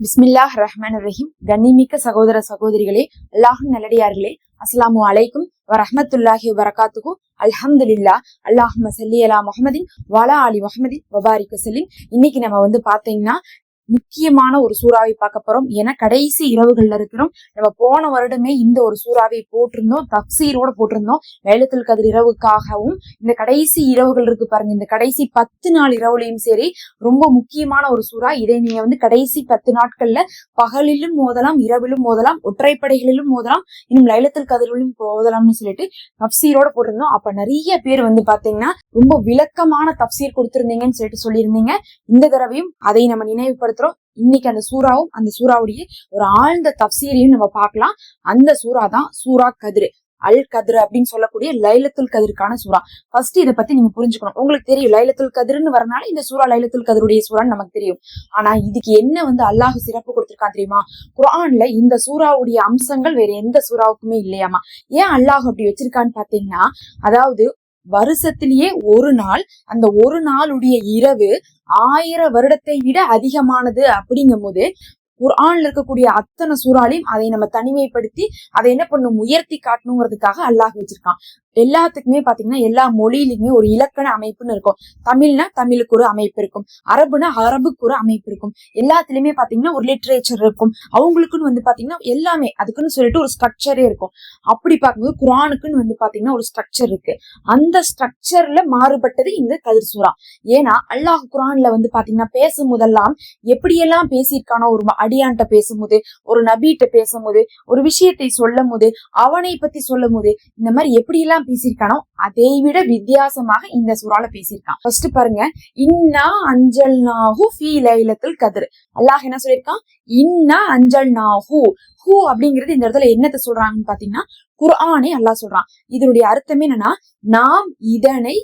பிஸ்மில்லாஹ் ரஹ்மான் ரஹீம். கண்ணிமிக்க சகோதர சகோதரிகளே, அல்லாஹின் நல்லடியார்களே, அஸ்ஸலாமு அலைக்கும் வரஹ்மத்துல்லாஹி வபரகாத்துஹு. அல்ஹம்துலில்லாஹ். அல்லாஹும்ம ஸல்லி அலா முஹம்மதின் வஅலா ஆலி முஹம்மதின் வபாரிக் வஸல்லிம். இன்னைக்கு நம்ம பாத்தீங்கன்னா முக்கியமான ஒரு சூறாவை பார்க்க போறோம். ஏன்னா கடைசி இரவுகள்ல இருக்கிறோம். நம்ம போன வருடமே இந்த ஒரு சூறாவை போட்டிருந்தோம், தப்சீரோட போட்டிருந்தோம். லைலத்துல் கத்ர் இரவுக்காகவும் இந்த கடைசி இரவுகள் இருக்கு பாருங்க, இந்த கடைசி 10 நாள் இரவுலையும் சரி ரொம்ப முக்கியமான ஒரு சூறா. இதை நீங்க கடைசி 10 நாட்கள்ல பகலிலும் மோதலாம், இரவிலும் மோதலாம், ஒற்றைப்படைகளிலும் மோதலாம், இன்னும் லைலத்துல் கத்ரிலும் மோதலாம்னு சொல்லிட்டு தப்சீரோட போட்டிருந்தோம். அப்ப நிறைய பேர் பாத்தீங்கன்னா ரொம்ப விளக்கமான தப்சீர் கொடுத்திருந்தீங்கன்னு சொல்லிட்டு சொல்லியிருந்தீங்க. இந்த தடவையும் அதை நம்ம நினைவுபடுத்த இன்னைக்கு அந்த சூறாவும் அந்த சூறாவுடைய ஒரு ஆழ்ந்த தப்சீரையும் நம்ம பார்க்கலாம். அந்த சூறா தான் சூரா கத்ர், அல் கத்ர் அப்படின்னு சொல்லக்கூடிய லைலத்துல் கத்ருக்கான சூறா. ஃபர்ஸ்ட் இதை பத்தி நீங்க புரிஞ்சுக்கணும். உங்களுக்கு தெரியும் லைலத்துல் கத்ர்னு வரனால இந்த சூறா லைலத்துல் கத்ருடைய சூறான்னு நமக்கு தெரியும். ஆனா இதுக்கு என்ன அல்லாஹ் சிறப்பு கொடுத்திருக்கான் தெரியுமா? குர்ஆன்ல இந்த சூறாவுடைய அம்சங்கள் வேற எந்த சூறாவுக்குமே இல்லையாமா. ஏன் அல்லாஹ் அப்படி வச்சிருக்கான்னு பாத்தீங்கன்னா, அதாவது வருஷத்திலேயே ஒரு நாள், அந்த ஒரு நாளுடைய இரவு 1000 வருடத்தை விட அதிகமானது அப்படிங்கும் போது குர்ஆன்ல இருக்கக்கூடிய அத்தனை சூறாலையும் அதை நம்ம தனிமைப்படுத்தி அதை என்ன பண்ணும், உயர்த்தி காட்டணுங்கிறதுக்காக அல்லாஹ் வச்சிருக்கான். எல்லாத்துக்குமே பாத்தீங்கன்னா எல்லா மொழியிலுமே ஒரு இலக்கண அமைப்புன்னு இருக்கும். தமிழ்னா தமிழுக்கு ஒரு அமைப்பு இருக்கும், அரபுனா அரபுக்கு ஒரு அமைப்பு இருக்கும். எல்லாத்துலயுமே பாத்தீங்கன்னா ஒரு லிட்ரேச்சர் இருக்கும். அவங்களுக்குன்னு பாத்தீங்கன்னா எல்லாமே அதுக்குன்னு சொல்லிட்டு ஒரு ஸ்ட்ரக்சரே இருக்கும். அப்படி பார்க்கும்போது குர்ஆனுக்குன்னு பாத்தீங்கன்னா ஒரு ஸ்ட்ரக்சர் இருக்கு. அந்த ஸ்ட்ரக்சர்ல மாறுபட்டது இந்த கத்ர் சூறா. ஏன்னா அல்லாஹ் குர்ஆன்ல பாத்தீங்கன்னா பேசும்போதெல்லாம் எப்படியெல்லாம் பேசியிருக்கானோ, ஒரு அடியான்ட்ட பேசும்போது, ஒரு நபிட்ட பேசும்போது, ஒரு விஷயத்தை சொல்லும் போது, அவனை பத்தி சொல்லும் போது, இந்த மாதிரி எப்படி எல்லாம் பேசியிருக்கானோ அதை விட வித்தியாசமாக இந்த சூறால பேசியிருக்கான். ஃபர்ஸ்ட் பாருங்க, இன்னா அன்ஜல்நாஹு ஃபீ லைலத்துல் கத்ர். அல்லாஹ் என்ன சொல்லியிருக்கான்? இன்னா அன்ஜல்நாஹு. ஹூ அப்படிங்கிறது இந்த இடத்துல என்னத்தை சொல்றாங்கன்னு பாத்தீங்கன்னா குர்ஆனை அல்லாஹ் சொல்றான். இதனுடைய அர்த்தம் என்னன்னா, நாம் இதனை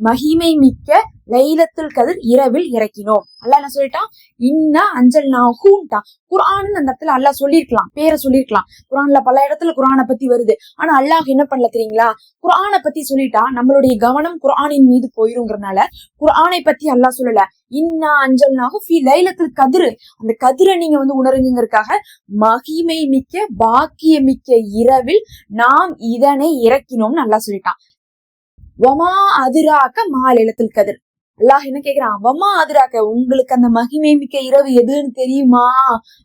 மகிமை மிக்க லைலத்துல் கத்ர் இரவில் இறக்கினோம். அல்லாஹ் என்ன சொல்லிட்டான்? இன்னா அன்ஜல்நாஹுன்ட்டான். குர்ஆன் அந்த இடத்துல அல்லாஹ் சொல்லிருக்கலாம், பேரை சொல்லிருக்கலாம். குர்ஆன்ல பல இடத்துல குர்ஆனை பத்தி வருது. ஆனா அல்லாஹ் என்ன பண்ணல தெரியுங்களா? குர்ஆனை பத்தி சொல்லிட்டா நம்மளுடைய கவனம் குர்ஆனின் மீது போயிருங்கிறனால குர்ஆனை பத்தி அல்லாஹ் சொல்லல. இன்னா அன்ஜல்நாஹு ஃபீ லைலத்துல் கத்ர், அந்த கத்ரை நீங்க உணருங்கிறதுக்காக மகிமை மிக்க பாக்கியமிக்க இரவில் நாம் இதனை இறக்கினோம்னு அல்லாஹ் சொல்லிட்டான். வமா அதிராக்க மா லைலத்துல் கத்ர். அல்லாஹ் என்ன கேக்குறான்? வமா அதிராக்க, உங்களுக்கு அந்த மகிமை மிக்க இரவு எதுன்னு தெரியுமா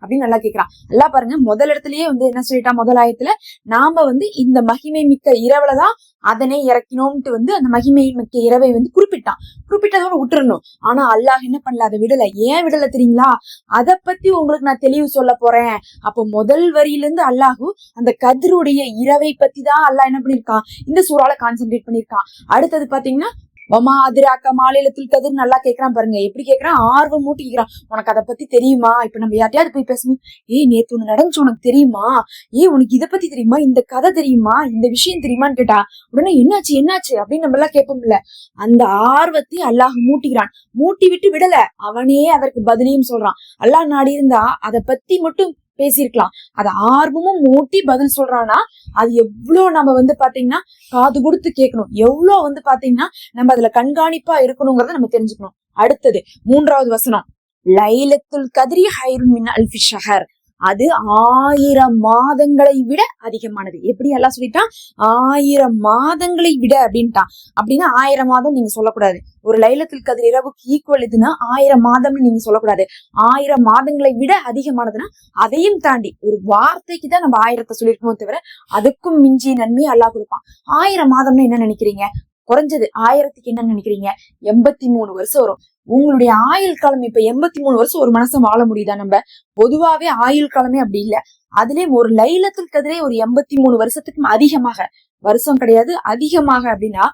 அப்படின்னு நல்லா கேக்குறான். அல்லாஹ் பாருங்க, முதல் இடத்துலயே என்ன சொல்லிட்டான்? முதல் ஆயத்துல நாம இந்த மகிமை மிக்க இரவுலதான் அதனை இறக்கினோம்ட்டு அந்த மகிமை மிக்க இரவை குறிப்பிட்டான். குறிப்பிட்டதோட விட்டுறணும். ஆனா அல்லாஹ் என்ன பண்ணல, அதை விடல. ஏன் விடல தெரியுங்களா? அதை பத்தி உங்களுக்கு நான் தெளிவு சொல்ல போறேன். அப்ப முதல் வரியில இருந்து அல்லாஹ் அந்த கத்ருடைய இரவை பத்தி தான் அல்லாஹ் என்ன பண்ணிருக்கான், இந்த சூறால கான்சென்ட்ரேட் பண்ணிருக்கான். அடுத்தது பாத்தீங்கன்னா வமா அதிராக்க மாலைலத்துல் கத்ர் நல்லா கேக்குறான் பாருங்க. எப்படி கேக்குறான்? ஆர்வம் மூட்டி கேக்குறான். உனக்கு அதை பத்தி தெரியுமா? இப்ப நம்ம யார்ட்டையாவது போய் பேசணும், நேத்து ஒண்ணு நடந்துச்சு, உனக்கு தெரியுமா? உனக்கு இதை பத்தி தெரியுமா? இந்த கதை தெரியுமா? இந்த விஷயம் தெரியுமான்னு கேட்டா உடனே என்னாச்சு என்னாச்சு அப்படின்னு நம்ம எல்லாம் கேட்போம்ல. அந்த ஆர்வத்தை அல்லாஹ் மூட்டிக்கிறான். மூட்டி விட்டு விடல, அவனே அதற்கு பதிலையும் சொல்றான். அல்லாஹ் நாடி இருந்தா அதை பத்தி மட்டும் பேசியிருக்கலாம். அத ஆர்வமும் மூட்டி பதில் சொல்றானா அது எவ்வளவு நம்ம பாத்தீங்கன்னா காது கொடுத்து கேட்கணும், எவ்வளவு பாத்தீங்கன்னா நம்ம அதுல கண்காணிப்பா இருக்கணுங்கிறத நம்ம தெரிஞ்சுக்கணும். அடுத்தது 3வது வசனம், லைலத்துல் கத்ரி ஹைருன் மின் அல்ஃபி ஷஹர், அது 1000 மாதங்களை விட அதிகமானது. எப்படி எல்லாம் சொல்லிட்டான்? 1000 மாதங்களை விட அப்படின்ட்டான். அப்படின்னா 1000 மாதம் நீங்க சொல்லக்கூடாது. ஒரு லைலத்துல் கத்ர் இரவுக்கு ஈக்குவல் இதுன்னா 1000 மாதம்னு நீங்க சொல்லக்கூடாது. 1000 மாதங்களை விட அதிகமானதுன்னா அதையும் தாண்டி ஒரு வார்த்தைக்கு தான் நம்ம 1000த்தை சொல்லிருக்கோம் தவிர அதுக்கும் மிஞ்சிய நன்மையை அல்லாஹ் கொடுப்பான். 1000 மாதம்னு என்ன நினைக்கிறீங்க? குறைஞ்சது 1000க்கு என்ன நினைக்கிறீங்க? 83 வருஷம் வரும். உங்களுடைய ஆயுள் காலம் இப்ப 83 வருஷம் ஒரு மனுஷன் வாழ முடியுதா? நம்ம பொதுவாவே ஆயுள் காலமே அப்படி இல்ல. அதுலயும் ஒரு லைலத்துல் கத்ரே ஒரு 83 வருஷத்துக்கும் அதிகமாக, வருஷம் கிடையாது அதிகமாக. அப்படின்னா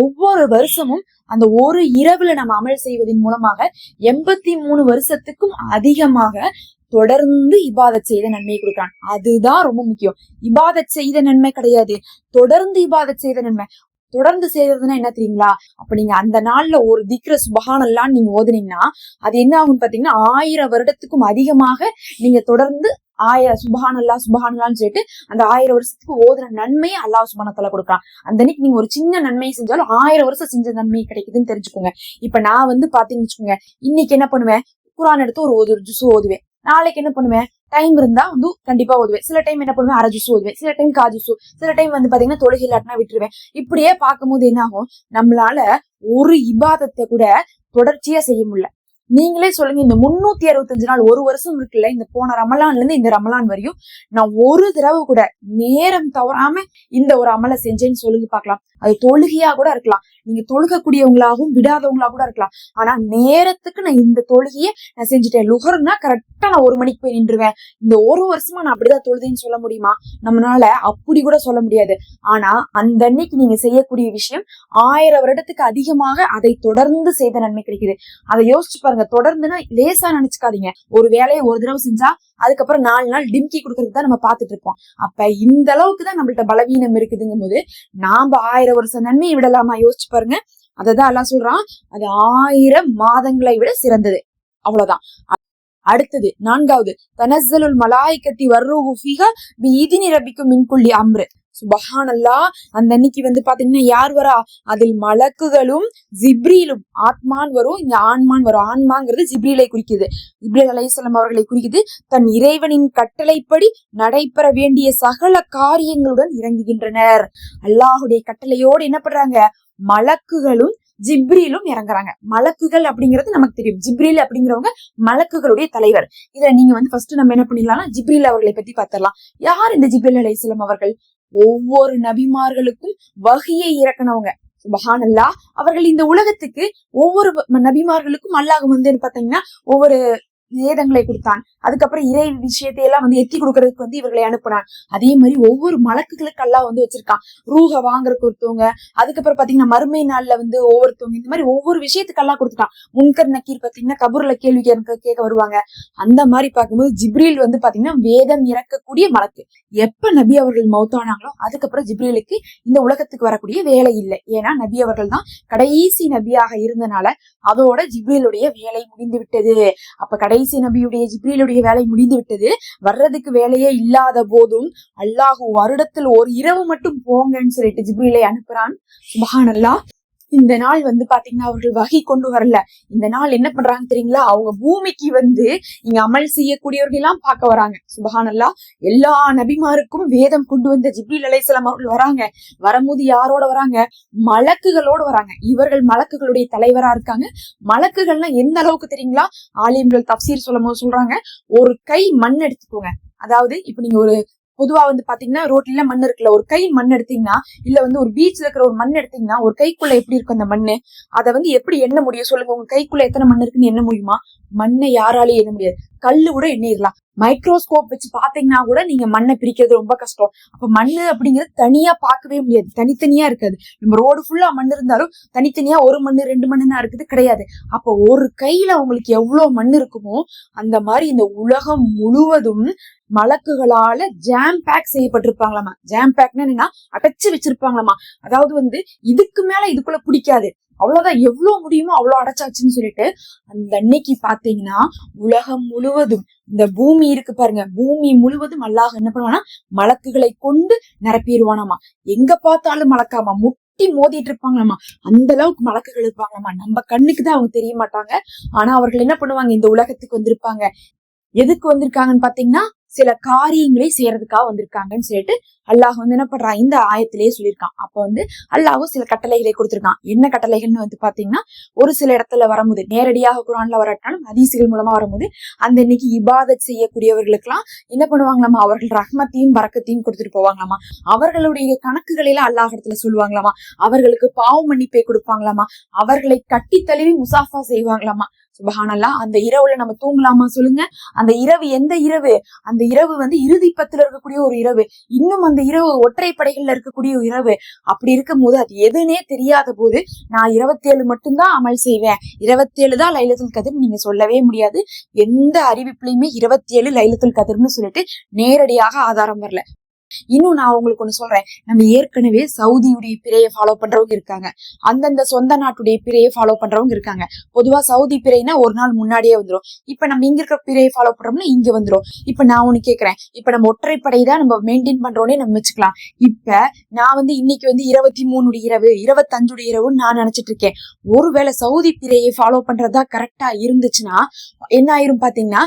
ஒவ்வொரு வருஷமும் அந்த ஒரு இரவுல நம்ம அமல் செய்வதன் மூலமாக 83 வருஷத்துக்கும் அதிகமாக தொடர்ந்து இபாதத் செய்த நன்மை கொடுக்கிறான். அதுதான் ரொம்ப முக்கியம். இபாதத் செய்த நன்மை கிடையாது, தொடர்ந்து இபாதத் செய்த நன்மை. தொடர்ந்து செய்யறதுன்னா என்ன தெரியுங்களா? அப்ப நீங்க அந்த நாள்ல ஒரு திக்ர சுபஹானல்லாஹ் நீங்க ஓதுனீங்கன்னா அது என்ன ஆகும் பாத்தீங்கன்னா 1000 வருடத்துக்கும் அதிகமாக நீங்க தொடர்ந்து 1000 சுபஹானல்லாஹ் சுபஹானல்லாஹ்னு சொல்லிட்டு அந்த 1000 வருஷத்துக்கு ஓதுற நன்மையை அல்லாஹ் சுப்ஹானஹு வ தஆலா கொடுக்குறான். அந்த அன்னைக்கு நீங்க ஒரு சின்ன நன்மையை செஞ்சாலும் 1000 வருஷம் செஞ்ச நன்மை கிடைக்குதுன்னு தெரிஞ்சுக்கோங்க. இப்ப நான் பாத்தீங்கன்னு வச்சுக்கோங்க, இன்னைக்கு என்ன பண்ணுவேன், குர்ஆன் எடுத்து ஒரு ஜுஸ் ஓதுவேன். நாளைக்கு என்ன பண்ணுவேன், டைம் இருந்தா வந்து கண்டிப்பா ஓதுவேன். சில டைம் என்ன பண்ணுவேன், அரை ஜூஸ் ஓதுவேன், சில டைம் காஜூஸ், சில டைம் வந்து பாத்தீங்கன்னா தொழுகை இல்லாட்டினா விட்டுருவேன். இப்படியே பார்க்கும்போது என்ன ஆகும், நம்மளால ஒரு இபாதத்தை கூட தொடர்ச்சியா செய்ய முடியல. நீங்களே சொல்லுங்க, இந்த 365 நாள், ஒரு வருஷம் இருக்குல்ல, இந்த போன ரமலான்ல இருந்து இந்த ரமலான் வரையும் நான் ஒரு தடவை கூட நேரம் தவறாம இந்த ஒரு அமலை செஞ்சேன்னு சொல்லுங்க பாக்கலாம். அது தொழுகையா கூட இருக்கலாம், நீங்க தொழுகக்கூடியவங்களாகவும் விடாதவங்களா கூட இருக்கலாம். ஆனா நேரத்துக்கு நான் இந்த தொழுகையை நான் செஞ்சுட்டேன். லுகர்னா கரெக்டா நான் 1 மணிக்கு போய் நின்றுவேன். இந்த ஒரு வருஷமா நான் அப்படிதான் தொழுதேன்னு சொல்ல முடியுமா? நம்மளால அப்படி கூட சொல்ல முடியாது. ஆனா அந்த அன்னைக்கு நீங்க செய்யக்கூடிய விஷயம் 1000 வருடத்துக்கு அதிகமாக அதை தொடர்ந்து செய்த நன்மை கிடைக்குது. அதை யோசிச்சு பாருங்க. தொடர்ந்துன்னா லேசா நினைச்சுக்காதீங்க. ஒரு வேலையை ஒரு தடவை செஞ்சா அதுக்கப்புறம் 4 நாள் டிம்கி கொடுக்கறதுக்கு தான் நம்ம பாத்துட்டு இருப்போம். அப்ப இந்த அளவுக்கு தான் நம்மள்ட்ட பலவீனம் இருக்குதுங்கும் போது நாம 1000 வருஷம் நன்மையை விடலாமா? யோசிச்சு பாருங்க. அததான் எல்லாம் சொல்றான், அது 1000 மாதங்களை விட சிறந்தது. அவ்வளவுதான். அடுத்தது 4வது, தனஸ்ஸலுல் மலாயிகத்தி வர்ரூஹு ஃபீஹா பிஇذن ரப்பிக்கும் மின் குல்லி அம்ர். சுபஹானல்லாஹ். அந்த அன்னைக்கு வந்து பாத்தீங்கன்னா யார் வரா? அதில் மலக்குகளும் ஜிப்ரீலும். ஆத்மான் வரும், இங்க ஆன்மான் வரும். ஆன்மாங்கிறது ஜிப்ரீலை குறிக்குது, ஜிப்ரீல் அலைஹிஸ்ஸலாம் அவர்களை குறிக்குது. தன் இறைவனின் கட்டளைப்படி நடைபெற வேண்டிய சகல காரியங்களுடன் இறங்குகின்றனர். அல்லாஹுடைய கட்டளையோடு என்ன பண்றாங்க? மலக்குகளும் ஜிப்ரீலும் இறங்குறாங்க. மலக்குகள் அப்படிங்கிறது நமக்கு தெரியும், ஜிப்ரீல் அப்படிங்கிறவங்க மலக்குகளுடைய தலைவர். இதுல நீங்க வந்து ஃபர்ஸ்ட் நம்ம என்ன பண்ணிடலாம்னா ஜிப்ரீல் அவர்களை பத்தி பார்த்தரலாம். யார் இந்த ஜிப்ரீல் அலைஹிஸ்ஸலாம் அவர்கள்? ஒவ்வொரு நபிமார்களுக்கும் வஹியை இறக்குனவங்க. சுப்ஹானல்லாஹ். அவர்கள் இந்த உலகத்துக்கு ஒவ்வொரு நபிமார்களுக்கும் அல்லாஹ் வந்து பாத்தீங்கன்னா ஒவ்வொரு வேதங்களை கொடுத்தான். அதுக்கப்புறம் இறை விஷயத்தை எல்லாம் வந்து எத்தி கொடுக்கறதுக்கு வந்து இவர்களை அனுப்பினான். அதே மாதிரி ஒவ்வொரு மலக்குகளுக்கு அல்லாஹ் வந்து வச்சிருக்கான். ரூஹ வாங்குறதுக்கு ஒருத்தவங்க, அதுக்கப்புறம் பாத்தீங்கன்னா மறுமை நாள்ல வந்து ஒவ்வொருத்தவங்க, இந்த மாதிரி ஒவ்வொரு விஷயத்துக்கு எல்லாம் கொடுத்துட்டான். முன்கர் நக்கீர் பாத்தீங்கன்னா கபூர்ல கேள்வி கேட்க வருவாங்க. அந்த மாதிரி பார்க்கும்போது ஜிப்ரீல் வந்து பாத்தீங்கன்னா வேதம் இறக்கக்கூடிய மலக்கு. எப்ப நபி அவர்கள் மௌத்தானாங்களோ அதுக்கப்புறம் ஜிப்ரீலுக்கு இந்த உலகத்துக்கு வரக்கூடிய வேலை இல்லை. ஏன்னா நபி அவர்கள் தான் கடைசி நபியாக இருந்தனால அதோட ஜிப்ரீலுடைய வேலை முடிந்து விட்டது. அப்ப கடைசி நபியுடைய ஜிப்ரீலுடைய வேலை முடிந்து விட்டது. வர்றதுக்கு வேலையே இல்லாத போதும் அல்லாஹ் வருடத்தில் ஒரு இரவு மட்டும் போங்கன்னு சொல்லிட்டு ஜிப்ரீலை அனுப்புறான். சுப்ஹானல்லாஹ். இந்த நாள் வந்து பாத்தீங்கன்னா அவர்கள் வகை கொண்டு வரல. இந்த நாள் என்ன பண்றாங்க தெரியுங்களா? அவங்க பூமிக்கு வந்து இங்க அமல் செய்யக்கூடியவர்கள் எல்லாம் பார்க்க வராங்க. சுப்ஹானல்லாஹ். எல்லா நபிமாருக்கும் வேதம் கொண்டு வந்த ஜிப்ரீல் அலைஹிஸ்ஸலாம் அவர்கள் வராங்க. வரும்போது யாரோட வராங்க? மலக்குகளோடு வராங்க. இவர்கள் மலக்குகளுடைய தலைவரா இருக்காங்க. மலக்குகள்னா எந்த அளவுக்கு தெரியுங்களா? ஆலிம்கள் தப்சீர் சொல்லும் போது சொல்றாங்க, ஒரு கை மண் எடுத்துக்கோங்க. அதாவது இப்ப நீங்க ஒரு பொதுவா வந்து பாத்தீங்கன்னா ரோட்ல மண் இருக்குல்ல, ஒரு கை மண் எடுத்தீங்கன்னா, இல்ல வந்து ஒரு பீச்ல இருக்கிற ஒரு மண் எடுத்தீங்கன்னா, ஒரு கைக்குள்ள எப்படி இருக்கும் அந்த மண்ணு? அதை வந்து எப்படி எண்ண முடியும் சொல்லுங்க? உங்க கைக்குள்ள எத்தனை மண் இருக்குன்னு எண்ண முடியுமா? மண்ணை யாராலையும் எண்ண முடியாது. கல்லு கூட எண்ணிடலாம். மைக்ரோஸ்கோப் வச்சு பாத்தீங்கன்னா கூட நீங்க மண்ணை பிரிக்கிறது ரொம்ப கஷ்டம். அப்ப மண்ணு அப்படிங்கிறது தனியா பார்க்கவே முடியாது, தனித்தனியா இருக்காது. நம்ம ரோடு ஃபுல்லா மண் இருந்தாலும் தனித்தனியா ஒரு மண்ணு 2 மண்ணுன்னா இருக்குது கிடையாது. அப்ப ஒரு கையில உங்களுக்கு எவ்வளவு மண் இருக்குமோ அந்த மாதிரி இந்த உலகம் முழுவதும் மலக்குகளால ஜாம் பேக் செய்யப்பட்டிருப்பாங்களாமா. ஜாம் பேக்னா என்னன்னா அடைச்சு வச்சிருப்பாங்களாமா. அதாவது வந்து இதுக்கு மேல இதுக்குள்ள பிடிக்காது, அவ்வளவுதான், எவ்வளவு முடியுமோ அவ்வளவு அடைச்சாச்சுன்னு சொல்லிட்டு அந்த அன்னைக்கு பாத்தீங்கன்னா உலகம் முழுவதும் இந்த பூமி இருக்கு பாருங்க, பூமி முழுவதும் அல்லாஹ் என்ன பண்ணுவானா மலக்குகளை கொண்டு நிரப்பிடுவானாமா. எங்க பார்த்தாலும் மலக்காமா முட்டி மோதிட்டு இருப்பாங்களாமா. அந்த அளவுக்கு மலக்குகள் இருப்பாங்களாமா. நம்ம கண்ணுக்கு தான் அவங்க தெரிய மாட்டாங்க. ஆனா அவர்கள் என்ன பண்ணுவாங்க? இந்த உலகத்துக்கு வந்திருப்பாங்க. எதுக்கு வந்திருக்காங்கன்னு பாத்தீங்கன்னா சில காரியங்களை செய்யறதுக்காக வந்திருக்காங்கன்னு சொல்லிட்டு அல்லாஹ் வந்து என்ன பண்றான்? இந்த ஆயத்திலேயே சொல்லியிருக்கான். அப்ப வந்து அல்லாஹ் சில கட்டளைகளை கொடுத்திருக்கான். என்ன கட்டளைகள்னு வந்து பாத்தீங்கன்னா, ஒரு சில இடத்துல வரும்போது நேரடியாக குர்ஆன்ல வராட்டாலும் ஹதீஸ்கள் மூலமா வரும்போது அந்த இன்னைக்கு இபாதத் செய்யக்கூடியவர்களுக்கு எல்லாம் என்ன பண்ணுவாங்களாமா? அவர்கள் ரஹ்மத்தையும் பரக்கத்தையும் கொடுத்துட்டு போவாங்களாமா. அவர்களுடைய கணக்குகளை எல்லாம் அல்லாஹ் இடத்துல சொல்லுவாங்களாமா. அவர்களுக்கு பாவ மன்னிப்பை கொடுப்பாங்களாமா. அவர்களை கட்டி தழுவி முசாஃபா செய்வாங்களாமா. சுப்ஹானல்லாஹ். அந்த இரவுல நம்ம தூங்கலாமா சொல்லுங்க? அந்த இரவு எந்த இரவு? அந்த இரவு வந்து இறுதி பத்துல இருக்கக்கூடிய ஒரு இரவு. இன்னும் அந்த இரவு ஒற்றைப்படைகள்ல இருக்கக்கூடிய ஒரு இரவு. அப்படி இருக்கும் போது அது எதுனே தெரியாத போது நான் 27 மட்டும்தான் அமல் செய்வேன், 27 தான் லைலத்துல் கத்ர் நீங்க சொல்லவே முடியாது. எந்த அறிவிப்புலயுமே 27 லைலத்துல் கத்ர்னு சொல்லிட்டு நேரடியாக ஆதாரம் வரல. இன்னும் நான் உங்களுக்கு ஒண்ணு சொல்றேன். நம்ம ஏற்கனவே சவுதியுடைய பிறையை ஃபாலோ பண்றவங்க இருக்காங்க, அந்தந்த சொந்த நாட்டுடைய பிறையை ஃபாலோ பண்றவங்க இருக்காங்க. பொதுவா சவுதி பிறைனா ஒரு நாள் முன்னாடியே வந்துடும். இப்ப நம்ம இங்க இருக்கிற பிறையை ஃபாலோ பண்றோம்னா இங்க வந்துடும். இப்ப நான் ஒண்ணு கேக்குறேன், இப்ப நம்ம ஒற்றைப்படை தான் நம்ம மெயின்டைன் பண்றோன்னே நம்ம வச்சுக்கலாம். இப்ப நான் வந்து இன்னைக்கு வந்து 23 இரவு 25 இரவுன்னு நான் நினைச்சிட்டு இருக்கேன். ஒருவேளை சவுதி பிறையை ஃபாலோ பண்றதா கரெக்டா இருந்துச்சுன்னா என்ன ஆயிரும் பாத்தீங்கன்னா,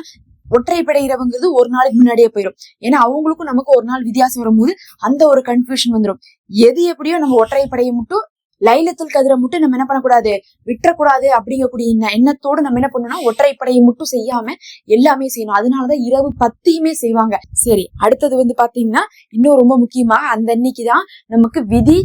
ஒற்றைப்படை இரவுங்கிறது ஒரு நாளைக்கு முன்னாடியே போயிடும். ஏன்னா அவங்களுக்கும் நமக்கு ஒரு நாள் வித்தியாசம் வரும்போது அந்த ஒரு கன்ஃபியூஷன் வந்துடும். எது எப்படியோ நம்ம ஒற்றைப்படையை மட்டும் லைலத்துல் கதிரை மட்டும் நம்ம என்ன பண்ணக்கூடாது, விட்டுறக்கூடாது அப்படிங்கக்கூடிய எண்ணத்தோடு நம்ம என்ன பண்ணணும்னா ஒற்றைப்படையை மட்டும் செய்யாம எல்லாமே செய்யணும். அதனாலதான் இரவு 10 செய்வாங்க. சரி, அடுத்தது பாத்தீங்கன்னா இன்னும் ரொம்ப முக்கியமா அந்த அன்னைக்குதான் நமக்கு விதி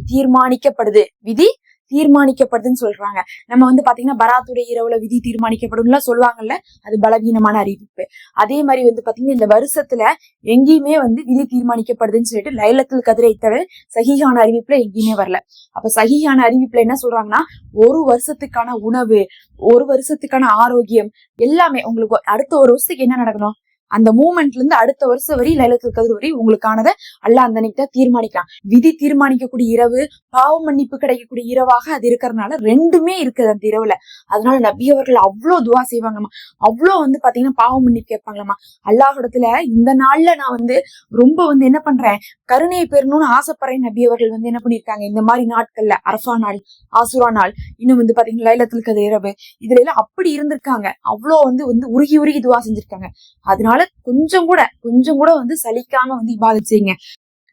தீர்மானிக்கப்படுதுன்னு சொல்றாங்க. நம்ம பாத்தீங்கன்னா பராத்துடைய இரவுல விதி தீர்மானிக்கப்படும்ல சொல்லுவாங்கல்ல, அது பலவீனமான அறிவிப்பு. அதே மாதிரி பாத்தீங்கன்னா இந்த வருஷத்துல எங்கேயுமே விதி தீர்மானிக்கப்படுதுன்னு சொல்லிட்டு லைலத்துல் கதிரை தவிர சஹீஹான அறிவிப்புல எங்கேயுமே வரல. அப்ப சஹீஹான அறிவிப்புல என்ன சொல்றாங்கன்னா, ஒரு வருஷத்துக்கான உணவு, ஒரு வருஷத்துக்கான ஆரோக்கியம் எல்லாமே உங்களுக்கு அடுத்த ஒரு வருஷத்துக்கு என்ன நடக்கணும், அந்த மூமெண்ட்ல இருந்து அடுத்த வருஷம் வரை லைலத்துல் கத்ர் வரை உங்களுக்கானதை அல்லாஹ் அந்த அன்னைக்கு தான் தீர்மானிக்கலாம். விதி தீர்மானிக்கக்கூடிய இரவு, பாவ மன்னிப்பு கிடைக்கக்கூடிய இரவாக அது இருக்கிறதுனால ரெண்டுமே இருக்குது அந்த இரவுல. அதனால நபி அவர்கள் அவ்வளவு துவா செய்வாங்கம்மா, அவ்வளவு பாத்தீங்கன்னா பாவ மன்னிப்பு கேட்பாங்களாமா. அல்லாஹ்விடத்துல இந்த நாள்ல நான் ரொம்ப என்ன பண்றேன், கருணையை பெறணும்னு ஆசைப்படுறேன். நபி அவர்கள் என்ன பண்ணிருக்காங்க இந்த மாதிரி நாட்கள்ல, அரஃபா நாள், ஆசுரா நாள், இன்னும் பாத்தீங்கன்னா லைலத்துல் கத்ர் இரவு, இதுல எல்லாம் அப்படி இருந்திருக்காங்க. அவ்வளவு உருகி உருகி துவா செஞ்சிருக்காங்க. அதனால கொஞ்சம் கூட சலிக்காம இபாதத் செய்யுங்க.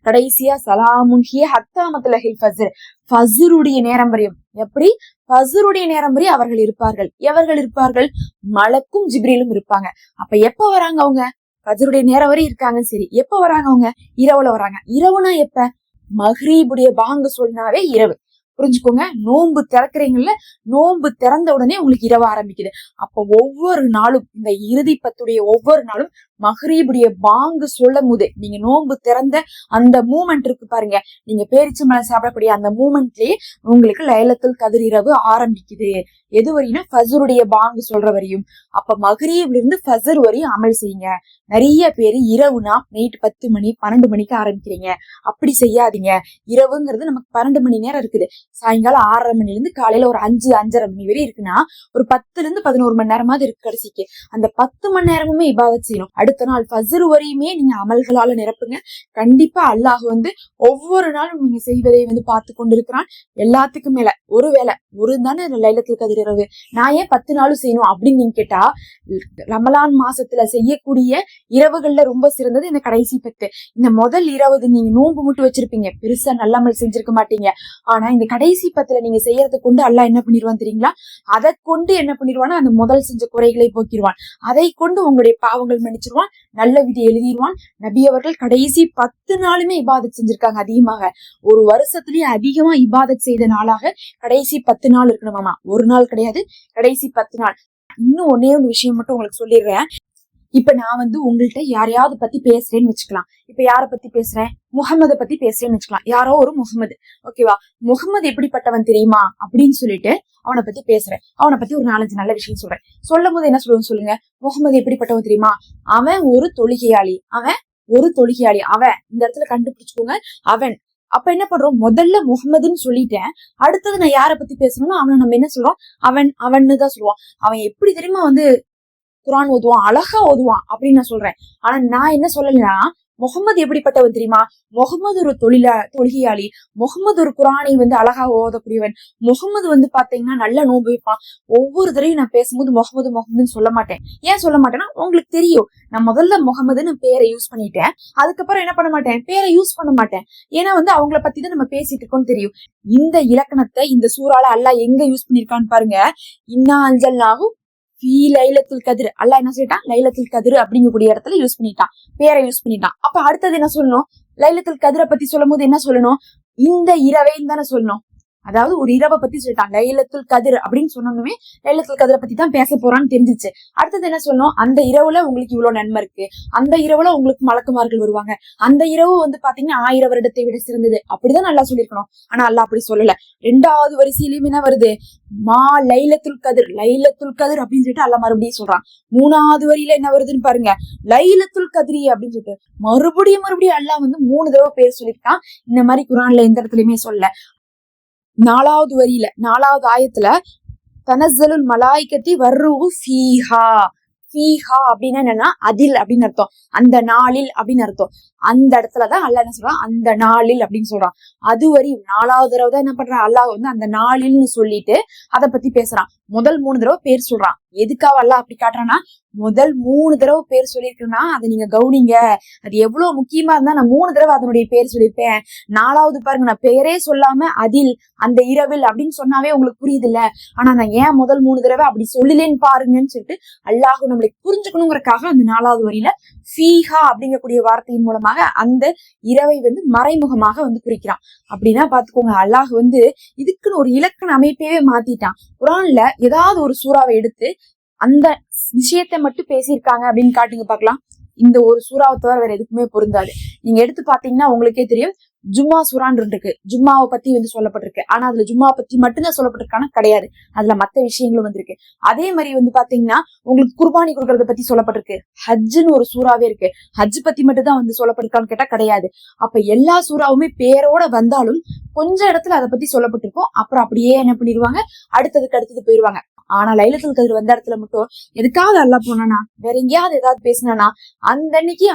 கடைசியா சலாமுன் ஹிய ஹத்தா மத்லஹில் ஃபஜ்ர், ஃபஜ்ருடைய நேரம் வரையும். எப்படி? ஃபஜ்ருடைய நேரம் வரை அவர்கள் இருப்பார்கள். எவர்கள் இருப்பார்கள்? மலக்கும் ஜிப்ரீலும் இருப்பாங்க. அப்ப எப்ப வராங்க அவங்க? ஃபஜ்ருடைய நேரம் வரை இருக்காங்க. சரி, எப்ப வராங்க அவங்க? இரவுல வராங்க. இரவுனா எப்ப? மஹ்ரீபுடைய பாங்கு சொன்னாவே இரவு. புரிஞ்சுக்கோங்க. நோன்பு திறக்கிறீங்கல்ல, நோன்பு திறந்த உடனே உங்களுக்கு இரவு ஆரம்பிக்குது. அப்ப ஒவ்வொரு நாளும் இந்த இறுதி 10 ஒவ்வொரு நாளும் மஹ்ரீபுடைய பாங்கு சொல்லும் போது நீங்க நோன்பு திறந்த அந்த மூமெண்ட் இருக்கு பாருங்க, நீங்க பேரிச்சம்பழம் சாப்பிடக்கூடிய அந்த மூமெண்ட்லயே உங்களுக்கு லைலத்துல் கத்ர் இரவு ஆரம்பிக்குது. எது வரையும்? ஃபஜ்ருடைய பாங்கு சொல்ற வரையும். அப்ப மஹ்ரீப்ல இருந்து ஃபஜ்ர் வரையும் அமல் செய்யுங்க. நிறைய பேரு இரவுனா நைட் 10 மணி 12 மணிக்கு ஆரம்பிக்கிறீங்க. அப்படி செய்யாதீங்க. இரவுங்கிறது நமக்கு 12 மணி நேரம் இருக்குது. சாயங்காலம் 6:30 மணில இருந்து காலையில ஒரு 5-5:30 மணி வரை இருக்குன்னா ஒரு 10 இருந்து 11 மணி நேரமாவது இருக்கு கடைசிக்கு. அந்த 10 மணி நேரமுமே இபாதத் செய்யணும். அடுத்த நாள் ஃபஜ்ர் வரையுமே நீங்க அமல்களால நிரப்புங்க. கண்டிப்பா அல்லாஹ் ஒவ்வொரு நாளும் நீங்க செய்வதை பார்த்து கொண்டிருக்கிறான். எல்லாத்துக்கும் மேல ஒருவேளை ஒரு தானே லைலத்துல் கத்ர் இரவு, நான் ஏன் 10 நாளும் செய்யணும் அப்படின்னு நீங்க கேட்டா, ரமலான் மாசத்துல செய்யக்கூடிய இரவுகள்ல ரொம்ப சிறந்தது இந்த கடைசி 10. இந்த முதல் 20 நீங்க நோன்பு மட்டும் வச்சிருப்பீங்க, பெருசா நல்லாமல் செஞ்சிருக்க மாட்டீங்க. ஆனா இந்த கடைசி 10 நீங்க செய்யறதை கொண்டு அல்லாஹ் என்ன பண்ணிடுவான் தெரியுங்களா? அதை கொண்டு என்ன பண்ணிடுவான்னா அந்த முதல் செஞ்ச குறைகளை போக்கிடுவான். அதை கொண்டு உங்களுடைய பாவங்கள் மன்னிச்சிருவான், நல்ல விதி எழுதிடுவான். நபி அவர்கள் கடைசி 10 நாளுமே இபாதத் செஞ்சிருக்காங்க. அதிகமாக ஒரு வருஷத்துலயே அதிகமா இபாதத் செய்த நாளாக கடைசி 10 நாள் இருக்கணுமாமா. ஒரு நாள் கிடையாது, கடைசி 10 நாள். இன்னும் ஒன்னே ஒரு விஷயம் மட்டும் உங்களுக்கு சொல்லிடுறேன். இப்ப நான் உங்கள்கிட்ட யாரையாவது பத்தி பேசுறேன்னு வச்சுக்கலாம். இப்ப யார பத்தி பேசுறேன்? முகமதை பத்தி பேசுறேன்னு வச்சுக்கலாம். யாரோ ஒரு முகமது, ஓகேவா? முகமது எப்படிப்பட்டவன் தெரியுமா அப்படின்னு சொல்லிட்டு அவனை பத்தி பேசுறேன். அவனை பத்தி ஒரு 4-5 நல்ல விஷயம் சொல்றேன். சொல்லும் போது என்ன சொல்லுவேன்னு சொல்லுங்க? முகமது எப்படிப்பட்டவன் தெரியுமா? அவன் ஒரு தொழுகையாளி. அவன் இந்த இடத்துல கண்டுபிடிச்சுக்கோங்க, அவன். அப்ப என்ன பண்றோம்? முதல்ல முகமதுன்னு சொல்லிட்டேன். அடுத்தது நான் யார பத்தி பேசணும்னா அவனை நம்ம என்ன சொல்றோம்? அவன்னு தான் சொல்லுவோம். அவன் எப்படி தெரியுமா குர்ஆன் ஓதுவான், அழகா ஓதுவான் அப்படின்னு நான் சொல்றேன். ஆனா நான் என்ன சொல்லலைன்னா, முகமது எப்படிப்பட்டவன் தெரியுமா? முகமது ஒரு தொழுகையாளி. முகமது ஒரு குர்ஆனை அழகா ஓதக்கூடியவன். முகமது பாத்தீங்கன்னா நல்லா நோன்பு வைப்பான். ஒவ்வொரு தடவையும் நான் பேசும்போது முகமதுன்னு சொல்ல மாட்டேன். ஏன் சொல்ல மாட்டேன்னா, உங்களுக்கு தெரியும் நான் முதல்ல முகமதுன்னு பேரை யூஸ் பண்ணிட்டேன். அதுக்கப்புறம் என்ன பண்ண மாட்டேன்? பேரை யூஸ் பண்ண மாட்டேன். ஏன்னா அவங்கள பத்தி தான் நம்ம பேசிட்டு இருக்கோம்னு தெரியும். இந்த இலக்கணத்தை இந்த சூறால அல்லாஹ் எங்க யூஸ் பண்ணிருக்கான்னு பாருங்க. இன்னா அன்ஸல்னாஹு ஃபீ லைலத்துல் கத்ர். அல்லாஹ் என்ன சொல்லிட்டான்? லைலத்துல் கத்ர் அப்படிங்கக்கூடிய இடத்துல யூஸ் பண்ணிட்டான், பேரை யூஸ் பண்ணிட்டான். அப்ப அடுத்தது என்ன சொல்லணும்? லைலத்துல் கத்ரை பத்தி சொல்லும் போது என்ன சொல்லணும்? இந்த இரவைன்னு தானே சொல்லணும். அதாவது ஒரு இரவை பத்தி சொல்லிட்டான், லைலத்துல் கத்ர் அப்படின்னு சொன்னோமே லைலத்துல் கத்ரை பத்தி தான் பேச போறான்னு தெரிஞ்சிச்சு. அடுத்தது என்ன சொல்லணும்? அந்த இரவுல உங்களுக்கு இவ்வளவு நன்மை இருக்கு, அந்த இரவுல உங்களுக்கு மலக்குமார்கள் வருவாங்க, அந்த இரவு பாத்தீங்கன்னா 1000 வருடத்தை விட சிறந்தது, அப்படிதான் நல்லா சொல்லிருக்கணும். ஆனா அல்லாஹ் அப்படி சொல்லல. 2வது வரிசையிலயும் என்ன வருது? மா லைலத்துல் கத்ர் அப்படின்னு சொல்லிட்டு அல்லாஹ் மறுபடியும் சொல்றான். 3வது வரியில என்ன வருதுன்னு பாருங்க, லைலத்துல் கத்ரி அப்படின்னு சொல்லிட்டு மறுபடியும் அல்லாஹ் 3 தடவை பேர் சொல்லிருக்கான். இந்த மாதிரி குர்ஆன்ல எந்த இடத்துலயுமே சொல்ல. 4வது வரியில 4வது ஆயத்துல தனஸ்ஸலுல் மலாயிகத்தி வர்ரூஹு ஃபீஹா அப்படின்னா என்னன்னா அதில் அப்படின்னு அர்த்தம், அந்த நாளில் அப்படின்னு அர்த்தம். அந்த இடத்துலதான் அல்லாஹ் என்ன சொல்றான்? அந்த நாளில் அப்படின்னு சொல்றான். அது வரையும் 4வது தடவை தான் என்ன பண்றான்? அல்லாஹ் அந்த நாளில்னு சொல்லிட்டு அதை பத்தி பேசுறான். முதல் 3 தடவை பேர் சொல்றான். எதுக்காக அல்லாஹ் அப்படி காட்டுறான்னா, முதல் 3 தடவை பேர் சொல்லியிருக்கேன்னா அதை நீங்க கவனிங்க. அது எவ்வளவு முக்கியமா இருந்தா நான் 3 தடவை அதனுடைய பேர் சொல்லியிருப்பேன். 4வது பாருங்க, நான் பேரே சொல்லாம அதில், அந்த இரவில் அப்படின்னு சொன்னாவே உங்களுக்கு புரியுது இல்ல. ஆனா நான் ஏன் முதல் 3 தடவை அப்படி சொல்லலேன்னு பாருங்கன்னு சொல்லிட்டு அல்லாஹ் நம்மளை புரிஞ்சுக்கணுங்கிறதுக்காக அந்த 4வது வரியில ஃபீஹா அப்படிங்கக்கூடிய வார்த்தையின் மூலமாக அந்த இரவை மறைமுகமாக குறிக்கிறான். அப்படின்னா பாத்துக்கோங்க, அல்லாஹ் இதுக்குன்னு ஒரு இலக்கண அமைப்பே மாத்திட்டான். குர்ஆன்ல ஏதாவது ஒரு சூறாவை எடுத்து அந்த விஷயத்தை மட்டும் பேசியிருக்காங்க அப்படின்னு காட்டுங்க பாக்கலாம். இந்த ஒரு சூறாவை தவிர வேற எதுக்குமே பொருந்தாது. நீங்க எடுத்து பாத்தீங்கன்னா உங்களுக்கே தெரியும், ஜும்மா சூறான்னு இருக்கு. ஜும்மாவை பத்தி சொல்லப்பட்டிருக்கு. ஆனா அதுல ஜும்மா பத்தி மட்டும்தான் சொல்லப்பட்டிருக்கான கிடையாது. அதுல மத்த விஷயங்களும் வந்திருக்கு. அதே மாதிரி பாத்தீங்கன்னா உங்களுக்கு குர்பானி கொடுக்கறத பத்தி சொல்லப்பட்டிருக்கு. ஹஜ்ஜுன்னு ஒரு சூறாவே இருக்கு. ஹஜ் பத்தி மட்டும் தான் சொல்லப்பட்டிருக்கான்னு கேட்டா கிடையாது. அப்ப எல்லா சூறாவுமே பேரோட வந்தாலும் கொஞ்ச இடத்துல அதை பத்தி சொல்லப்பட்டிருக்கும். அப்புறம் அப்படியே என்ன பண்ணிடுவாங்க, அடுத்தது போயிருவாங்க. ஆனா லைலத்துல் கத்ர் வந்த இடத்துல மட்டும் எதுக்காவது அல்லாஹ் போனானா, வேற எங்கேயாவது ஏதாவது பேசினானா, அந்த அன்னைக்கு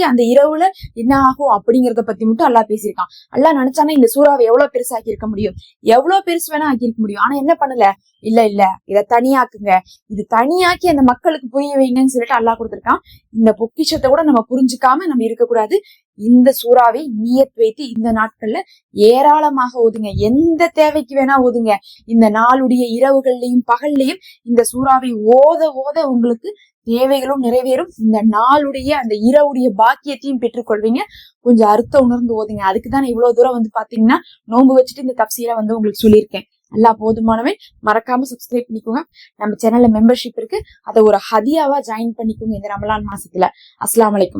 அந்த இரவுல என்ன ஆகும் அப்படிங்கறத பத்தி மட்டும் அல்லாஹ் பேசியிருக்கான். அல்லாஹ் நினைச்சானா இந்த சூறாவை எவ்வளவு பெருசாக்கி இருக்க முடியும், எவ்வளவு பெருசு வேணா ஆக்கி இருக்க முடியும். ஆனா என்ன பண்ணல, இல்ல இத தனியாக்குங்க, இது தனியாக்கி அந்த மக்களுக்கு புரிய வைங்கன்னு சொல்லிட்டு அல்லாஹ் கொடுத்திருக்கான். இந்த பொக்கிஷத்தை கூட நம்ம புரிஞ்சுக்காம நம்ம இருக்கக்கூடாது. இந்த சூறாவை நியத் வைத்து இந்த நாட்கள்ல ஏராளமாக ஓதுங்க. எந்த தேவைக்கு வேணா ஓதுங்க. இந்த நாளுடைய இரவுகள்லயும் பகல்லையும் இந்த சூறாவை ஓத உங்களுக்கு தேவைகளும் நிறைவேறும். இந்த நாளுடைய அந்த இரவுடைய பாக்கியத்தையும் பெற்றுக்கொள்வீங்க. கொஞ்சம் அர்த்தம் உணர்ந்து ஓதுங்க. அதுக்குதான் இவ்வளவு தூரம் பாத்தீங்கன்னா நோன்பு வச்சுட்டு இந்த தஃப்சீரை உங்களுக்கு சொல்லியிருக்கேன். அல்லாஹ் போதுமானவன். மறக்காம சப்ஸ்கிரைப் பண்ணிக்கோங்க. நம்ம சேனல்ல மெம்பர்ஷிப் இருக்கு, அதை ஒரு ஹதியாவா ஜாயின் பண்ணிக்கோங்க இந்த ரமலான் மாசத்துல. அஸ்ஸலாமு அலைக்கும்.